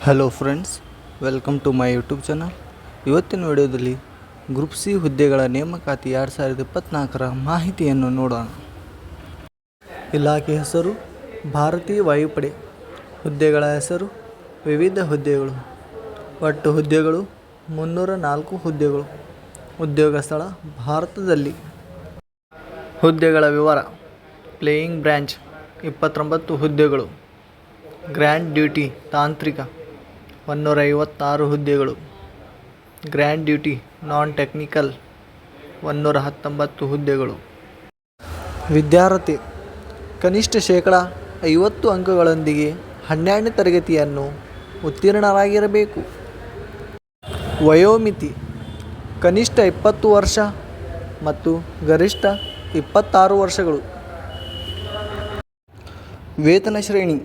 Hello friends, welcome to my YouTube channel. ಇವತ್ತಿನ ವಿಡಿಯೋದಲ್ಲಿ group C ಹುದ್ದೆಗಳ ನೇಮಕಾತಿ 2024ರ ಮಾಹಿತಿಯನ್ನು ನೋಡೋಣ. ಇಲಾಖೆ ಹೆಸರು ಭಾರತೀಯ ವಾಯುಪಡೆ. ಹುದ್ದೆಗಳ ಹೆಸರು ವಿವಿಧ ಹುದ್ದೆಗಳು. ಒಟ್ಟು ಹುದ್ದೆಗಳು 304 ಹುದ್ದೆಗಳು. ಉದ್ಯೋಗ ಸ್ಥಳ ಭಾರತದಲ್ಲಿ. ಹುದ್ದೆಗಳ ವಿವರ: ಪ್ಲೇಯಿಂಗ್ ಬ್ರಾಂಚ್ 29 ಹುದ್ದೆಗಳು. ಗ್ರ್ಯಾಂಡ್ ಡ್ಯೂಟಿ ತಾಂತ್ರಿಕ 156 ಹುದ್ದೆಗಳು. ಗ್ರ್ಯಾಂಡ್ ಡ್ಯೂಟಿ ನಾನ್ ಟೆಕ್ನಿಕಲ್ 119 ಹುದ್ದೆಗಳು. ವಿದ್ಯಾರ್ಹತೆ: ಕನಿಷ್ಠ ಶೇಕಡ 50 ಅಂಕಗಳೊಂದಿಗೆ 12ನೇ ತರಗತಿಯನ್ನು ಉತ್ತೀರ್ಣರಾಗಿರಬೇಕು. ವಯೋಮಿತಿ: ಕನಿಷ್ಠ 20 ವರ್ಷ ಮತ್ತು ಗರಿಷ್ಠ 26 ವರ್ಷಗಳು. ವೇತನ ಶ್ರೇಣಿ: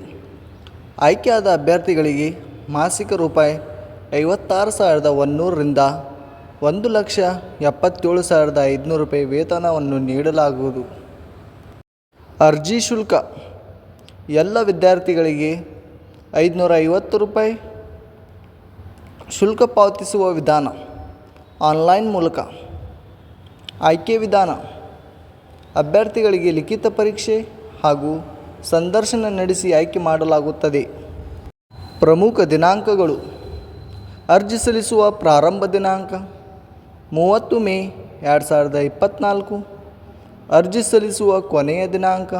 ಆಯ್ಕೆಯಾದ ಅಭ್ಯರ್ಥಿಗಳಿಗೆ ಮಾಸಿಕ ರೂಪಾಯಿ 56,100 ರಿಂದ 1,77,500 ರೂಪಾಯಿ ವೇತನವನ್ನು ನೀಡಲಾಗುವುದು. ಅರ್ಜಿ ಶುಲ್ಕ: ಎಲ್ಲ ವಿದ್ಯಾರ್ಥಿಗಳಿಗೆ 550 ರೂಪಾಯಿ. ಶುಲ್ಕ ಪಾವತಿಸುವ ವಿಧಾನ: ಆನ್ಲೈನ್ ಮೂಲಕ. ಆಯ್ಕೆ ವಿಧಾನ: ಅಭ್ಯರ್ಥಿಗಳಿಗೆ ಲಿಖಿತ ಪರೀಕ್ಷೆ ಹಾಗೂ ಸಂದರ್ಶನ ನಡೆಸಿ ಆಯ್ಕೆ ಮಾಡಲಾಗುತ್ತದೆ. ಪ್ರಮುಖ ದಿನಾಂಕಗಳು: ಅರ್ಜಿ ಸಲ್ಲಿಸುವ ಪ್ರಾರಂಭ ದಿನಾಂಕ 30 ಮೇ 2024. ಅರ್ಜಿ ಸಲ್ಲಿಸುವ ಕೊನೆಯ ದಿನಾಂಕ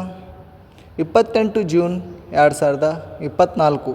28 ಜೂನ್ 2024.